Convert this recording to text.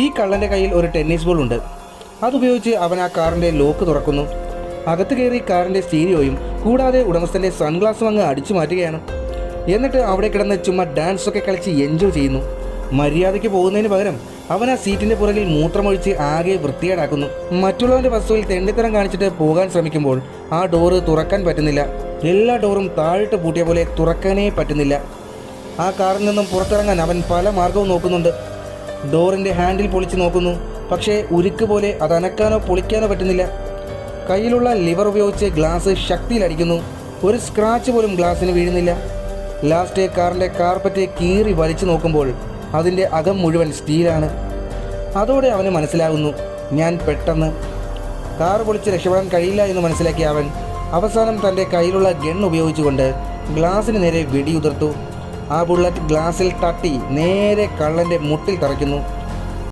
ഈ കള്ളൻ്റെ കയ്യിൽ ഒരു ടെന്നീസ് ബോൾ ഉണ്ട്. അതുപയോഗിച്ച് അവൻ ആ കാറിൻ്റെ ലോക്ക് തുറക്കുന്നു. അകത്ത് കയറി കാറിൻ്റെ സ്റ്റീരിയോയും കൂടാതെ ഉടമസ്ഥൻ്റെ സൺഗ്ലാസും അങ്ങ് അടിച്ചു മാറ്റുകയാണ്. എന്നിട്ട് അവിടെ കിടന്ന് ചുമ്മാ ഡാൻസൊക്കെ കളിച്ച് എൻജോയ് ചെയ്യുന്നു. മര്യാദയ്ക്ക് പോകുന്നതിന് പകരം അവൻ ആ സീറ്റിൻ്റെ പുറകിൽ മൂത്രമൊഴിച്ച് ആകെ വൃത്തികേടാക്കുന്നു. മറ്റുള്ളവൻ്റെ വസ്തുവിൽ തെണ്ടിത്തരം കാണിച്ചിട്ട് പോകാൻ ശ്രമിക്കുമ്പോൾ ആ ഡോറ് തുറക്കാൻ പറ്റുന്നില്ല. എല്ലാ ഡോറും താഴിട്ട് പൂട്ടിയ പോലെ തുറക്കാനേ പറ്റുന്നില്ല. ആ കാറിൽ നിന്നും പുറത്തിറങ്ങാൻ അവൻ പല മാർഗവും നോക്കുന്നുണ്ട്. ഡോറിൻ്റെ ഹാൻഡിൽ പൊളിച്ച് നോക്കുന്നു. പക്ഷേ ഉരുക്ക് പോലെ അത് അനക്കാനോ പൊളിക്കാനോ പറ്റുന്നില്ല. കയ്യിലുള്ള ലിവർ ഉപയോഗിച്ച് ഗ്ലാസ് ശക്തിയിലടിക്കുന്നു. ഒരു സ്ക്രാച്ച് പോലും ഗ്ലാസ്സിന് വീഴുന്നില്ല. ലാസ്റ്റ് കാറിൻ്റെ കാർപ്പറ്റ് കീറി വലിച്ചു നോക്കുമ്പോൾ അതിൻ്റെ അകം മുഴുവൻ സ്റ്റീലാണ്. അതോടെ അവന് മനസ്സിലാകുന്നു, ഞാൻ പെട്ടെന്ന് കാർ പൊളിച്ച് രക്ഷപ്പെടാൻ കഴിയില്ല എന്ന് മനസ്സിലാക്കിയ അവൻ അവസാനം തൻ്റെ കയ്യിലുള്ള ഗൺ ഉപയോഗിച്ചുകൊണ്ട് ഗ്ലാസ്സിന് നേരെ വെടിയുതിർത്തു. ആ ബുള്ളറ്റ് ഗ്ലാസ്സിൽ തട്ടി നേരെ കള്ളൻ്റെ മുട്ടിൽ തറയ്ക്കുന്നു.